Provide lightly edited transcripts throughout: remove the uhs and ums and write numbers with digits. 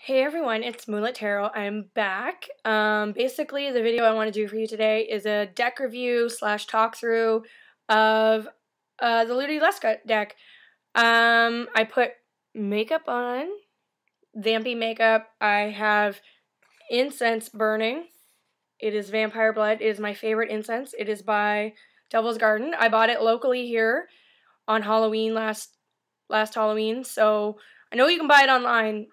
Hey everyone, it's Moonlit Tarot. I'm back. Basically, the video I want to do for you today is a deck review / talk through of the Ludy Lescot deck. I put makeup on, vampy makeup. I have incense burning. It is Vampire Blood. It is my favorite incense. It is by Devil's Garden. I bought it locally here on Halloween last Halloween, so I know you can buy it online,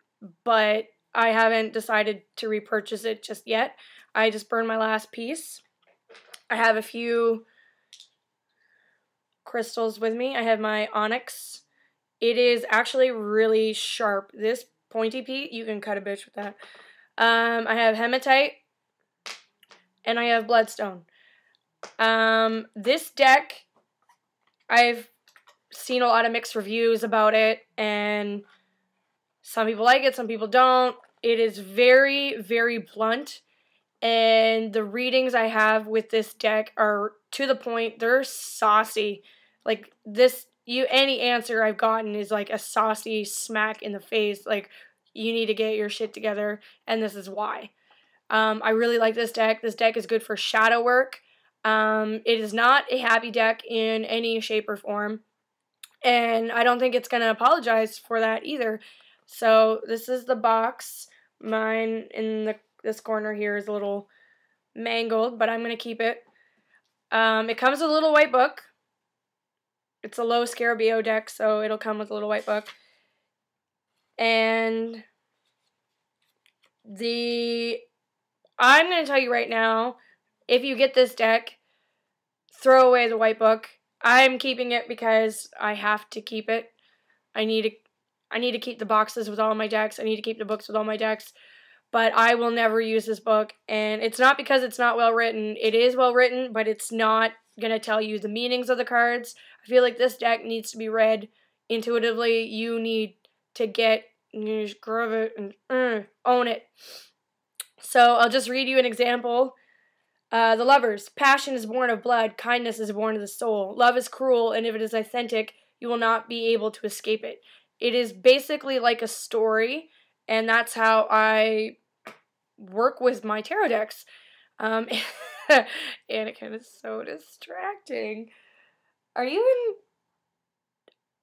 but I haven't decided to repurchase it just yet. I just burned my last piece. I have a few crystals with me. I have my onyx. It is actually really sharp. This pointy piece, you can cut a bitch with that. I have hematite, and I have bloodstone. This deck, I've seen a lot of mixed reviews about it, and some people like it, some people don't. It is very, very blunt, and the readings I have with this deck are to the point. They're saucy. Like this, any answer I've gotten is like a saucy smack in the face. Like, you need to get your shit together, and this is why. I really like this deck. This deck is good for shadow work. It is not a happy deck in any shape or form, and I don't think it's going to apologize for that either. So this is the box. Mine in this corner here is a little mangled, but I'm going to keep it. It comes with a little white book. It's a low Scarabeo deck, so it'll come with a little white book. And I'm going to tell you right now, if you get this deck, throw away the white book. I'm keeping it because I have to keep it. I need to keep the boxes with all my decks. I need to keep the books with all my decks. But I will never use this book. And it's not because it's not well written. It is well written, but it's not going to tell you the meanings of the cards. I feel like this deck needs to be read intuitively. You need to just grab it and own it. So I'll just read you an example. The Lovers. Passion is born of blood. Kindness is born of the soul. Love is cruel, and if it is authentic, you will not be able to escape it. It is basically like a story, and that's how I work with my tarot decks. Anakin is so distracting. Are you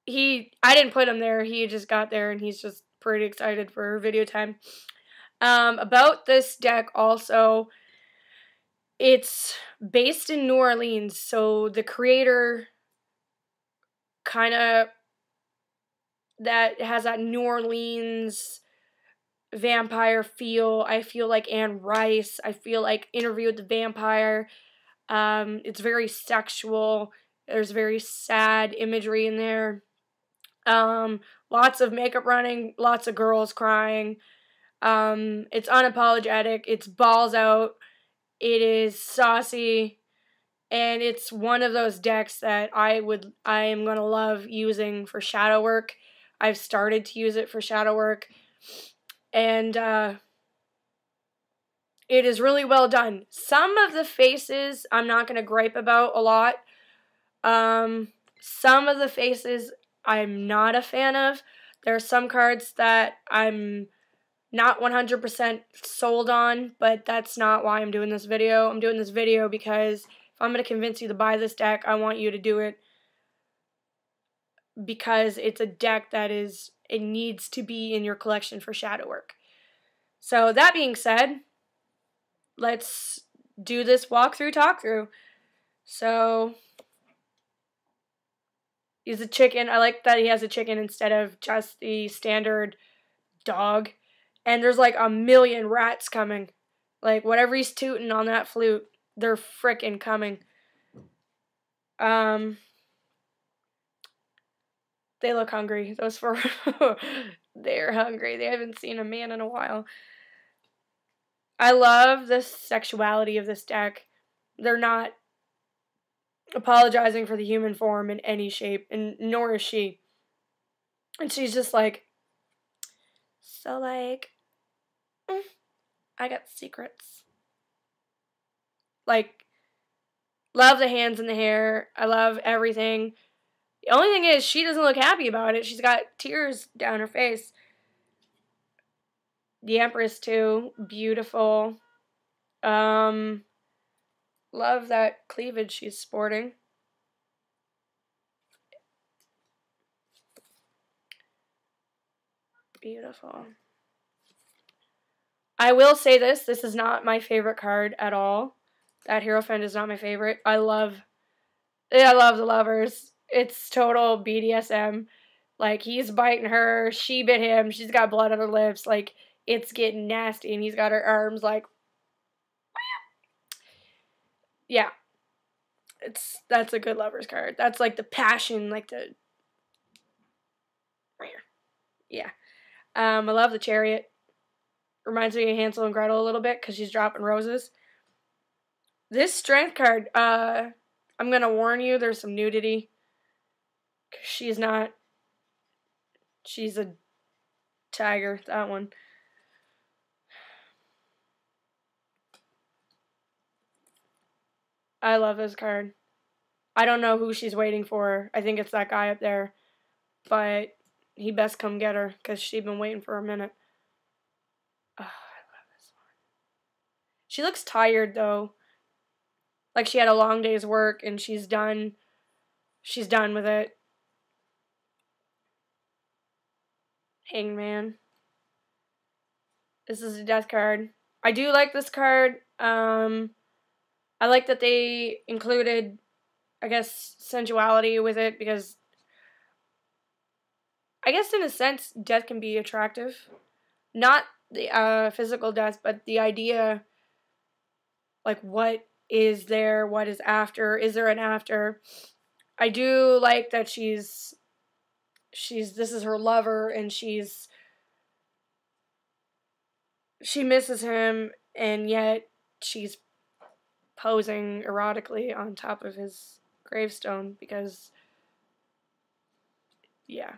in... I didn't put him there. He just got there, and he's just pretty excited for video time. About this deck also, it's based in New Orleans, so the creator kind of that has that New Orleans vampire feel. I feel like Anne Rice. I feel like Interview with the Vampire. It's very sexual. There's very sad imagery in there. Lots of makeup running, lots of girls crying. It's unapologetic. It's balls out. It is saucy, and it's one of those decks that I am gonna love using for shadow work. I've started to use it for shadow work, and it is really well done. Some of the faces I'm not gonna gripe about a lot. Some of the faces I'm not a fan of. There are some cards that I'm not 100% sold on, but that's not why I'm doing this video. I'm doing this video because if I'm going to convince you to buy this deck, I want you to do it because it's a deck that it needs to be in your collection for shadow work. So that being said, let's do this walkthrough, talk through. So he's a chicken. I like that he has a chicken instead of just the standard dog. And there's like a million rats coming. Like, whatever he's tooting on that flute, they're frickin' coming. They look hungry. Those four, they're hungry. They haven't seen a man in a while. I love the sexuality of this deck. They're not apologizing for the human form in any shape, and nor is she. And she's just like, so like, I got secrets. Like, love the hands and the hair. I love everything. The only thing is, she doesn't look happy about it. She's got tears down her face. The Empress too, beautiful. Love that cleavage she's sporting. Beautiful. I will say this is not my favorite card at all. That Hierophant is not my favorite. I love the lovers. It's total BDSM. Like, he's biting her, she bit him, she's got blood on her lips, like, it's getting nasty, and he's got her arms, like, yeah. That's a good lovers card. That's, like, the passion, like, the, yeah. I love the Chariot. Reminds me of Hansel and Gretel a little bit, because she's dropping roses. This Strength card, I'm gonna warn you, there's some nudity. She's not, she's a tiger, that one. I love this card. I don't know who she's waiting for. I think it's that guy up there. But he best come get her, because she's been waiting for a minute. Oh, I love this one. She looks tired, though. Like she had a long day's work, and she's done. She's done with it. Hangman. This is a death card. I do like this card. I like that they included, I guess, sensuality with it, because I guess in a sense, death can be attractive. Not the physical death, but the idea, like, what is there, what is after, is there an after? I do like that this is her lover, and she misses him, and yet she's posing erotically on top of his gravestone, because, yeah.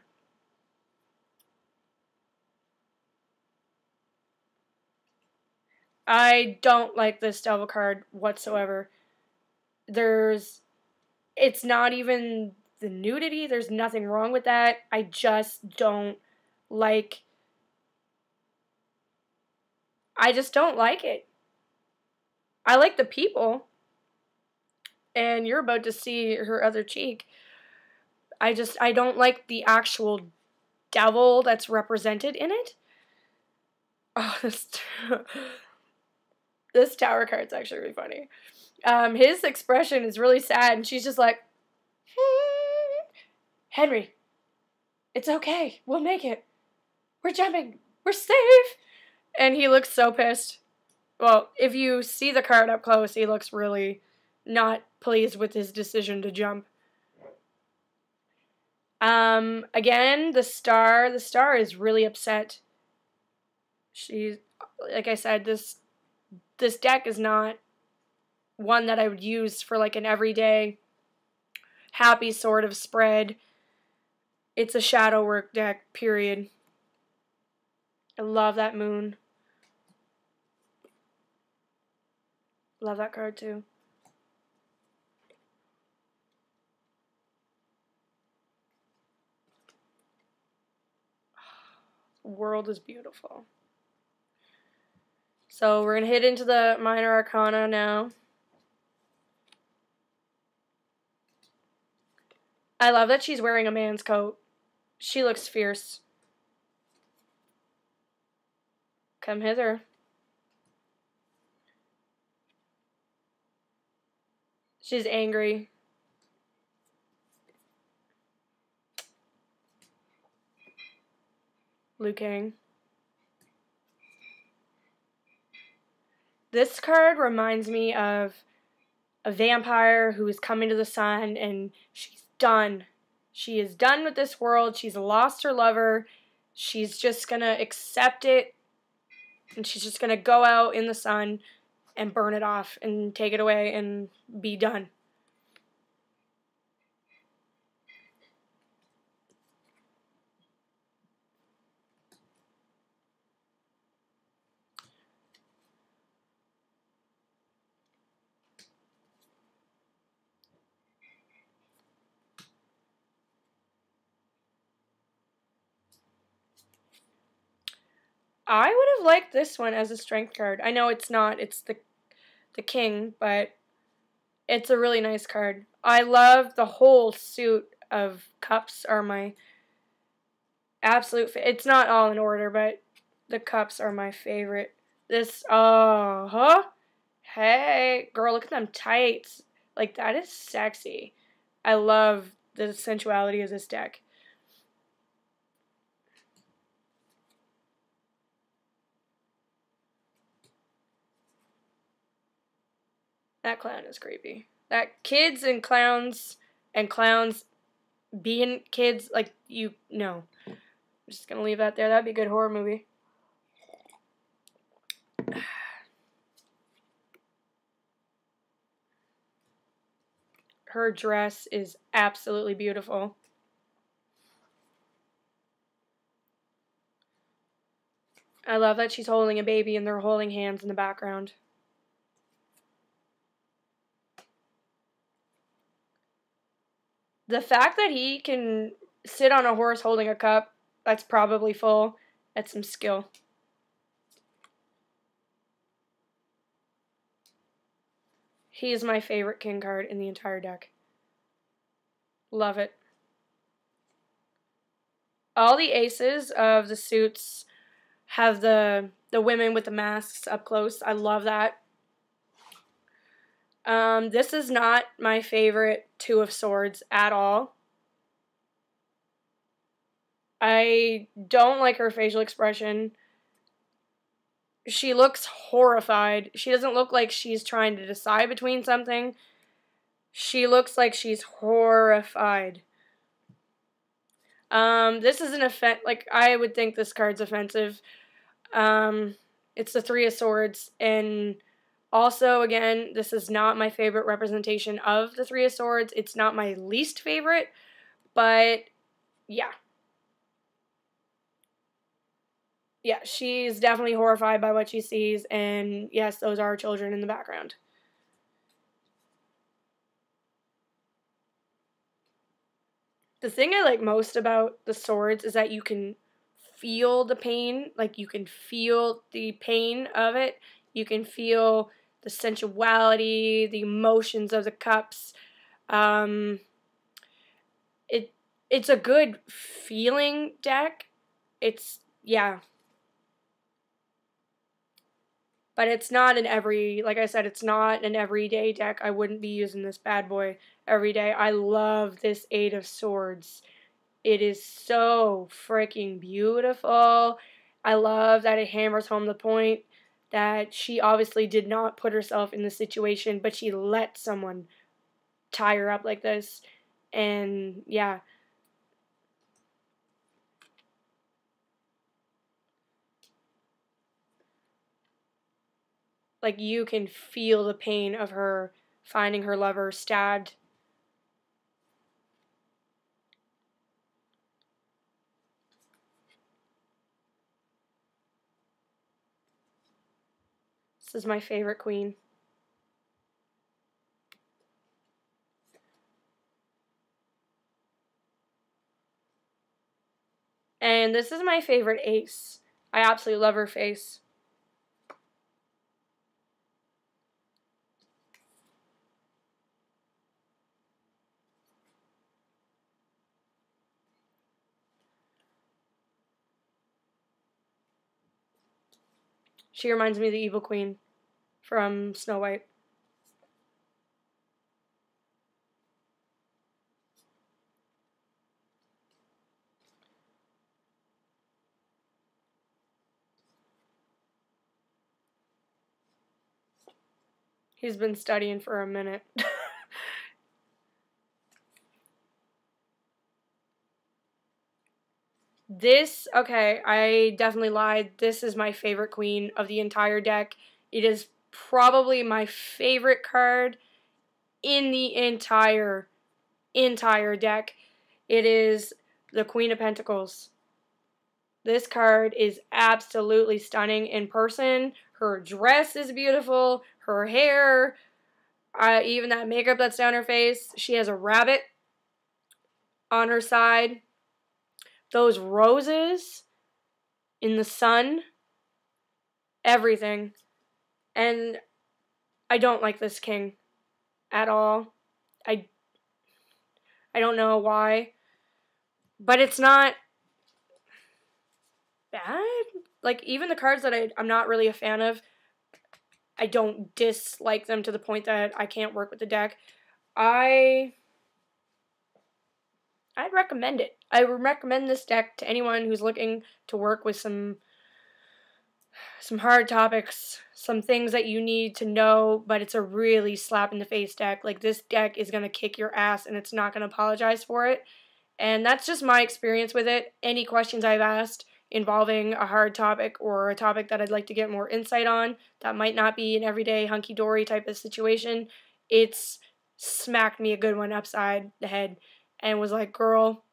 I don't like this devil card whatsoever. It's not even the nudity, there's nothing wrong with that. I just don't like, I just don't like it. I like the people, and you're about to see her other cheek. I don't like the actual devil that's represented in it. Oh, this tower card's actually really funny. His expression is really sad, and she's just like, Henry, it's okay. We'll make it. We're jumping. We're safe. And he looks so pissed. Well, if you see the card up close, he looks really not pleased with his decision to jump. Again, the star is really upset. She's, like I said, this deck is not one that I would use for like an everyday happy sort of spread. It's a shadow work deck, period. I love that moon. Love that card too. World is beautiful. So we're going to hit into the minor arcana now. I love that she's wearing a man's coat. She looks fierce. Come hither. She's angry. Liu Kang. This card reminds me of a vampire who is coming to the sun, and she's done. She is done with this world. She's lost her lover. She's just going to accept it, and she's just going to go out in the sun and burn it off and take it away and be done. I would have liked this one as a strength card. I know it's not. It's the king, but it's a really nice card. I love the whole suit of cups are my absolute it's not all in order, but the cups are my favorite. This, hey, girl, look at them tights. Like, that is sexy. I love the sensuality of this deck. That clown is creepy. That kids and clowns being kids, like, no. I'm just gonna leave that there. That'd be a good horror movie. Her dress is absolutely beautiful. I love that she's holding a baby and they're holding hands in the background. The fact that he can sit on a horse holding a cup that's probably full, that's some skill. He is my favorite king card in the entire deck. Love it. All the aces of the suits have the women with the masks up close. I love that. This is not my favorite Two of Swords at all. I don't like her facial expression. She looks horrified. She doesn't look like she's trying to decide between something. She looks like she's horrified. This is an offense. Like, I would think this card's offensive. It's the Three of Swords, and also, again, this is not my favorite representation of the Three of Swords. It's not my least favorite, but yeah. Yeah, she's definitely horrified by what she sees, and yes, those are children in the background. The thing I like most about the swords is that you can feel the pain, like you can feel the pain of it. You can feel the sensuality, the emotions of the cups. It's a good feeling deck. Yeah. But it's not like I said, it's not an everyday deck. I wouldn't be using this bad boy every day. I love this Eight of Swords. It is so freaking beautiful. I love that it hammers home the point that she obviously did not put herself in the situation, but she let someone tie her up like this. And yeah. Like, you can feel the pain of her finding her lover stabbed. This is my favorite queen. And this is my favorite ace. I absolutely love her face. She reminds me of the evil queen from Snow White. He's been studying for a minute. Okay, I definitely lied. This is my favorite queen of the entire deck. It is probably my favorite card in the entire deck. It is the Queen of Pentacles. This card is absolutely stunning in person. Her dress is beautiful. Her hair, even that makeup that's down her face. She has a rabbit on her side. Those roses in the sun. everything. And I don't like this king at all. I don't know why. But it's not bad. Like, even the cards that I'm not really a fan of, I don't dislike them to the point that I can't work with the deck. I'd recommend it. I would recommend this deck to anyone who's looking to work with some hard topics, some things that you need to know, but it's a really slap in the face deck. Like, this deck is going to kick your ass and it's not going to apologize for it. And that's just my experience with it. Any questions I've asked involving a hard topic or a topic that I'd like to get more insight on that might not be an everyday hunky-dory type of situation, it's smacked me a good one upside the head and was like, girl,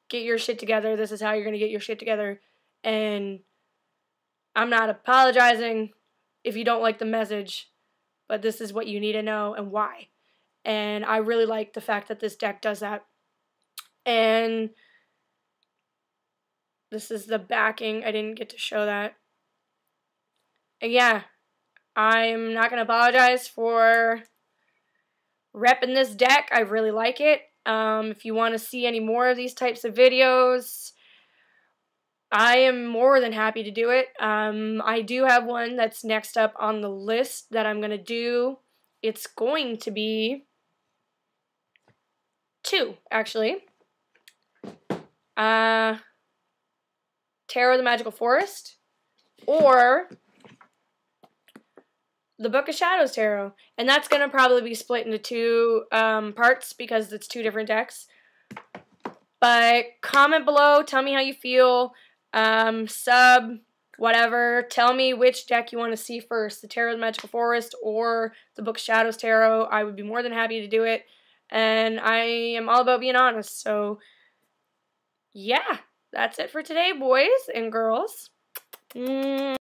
get your shit together. This is how you're going to get your shit together. And I'm not apologizing if you don't like the message, but this is what you need to know and why. And I really like the fact that this deck does that. And this is the backing. I didn't get to show that. And yeah, I'm not going to apologize for repping this deck. I really like it. If you want to see any more of these types of videos, I am more than happy to do it. I do have one that's next up on the list that I'm going to do. It's going to be 2, actually. Tarot of the Magical Forest, or the Book of Shadows Tarot. And that's going to probably be split into 2 parts because it's 2 different decks. But comment below, tell me how you feel, sub, whatever. Tell me which deck you want to see first, the Tarot of the Magical Forest or the Book of Shadows Tarot. I would be more than happy to do it. And I am all about being honest, so yeah. That's it for today, boys and girls.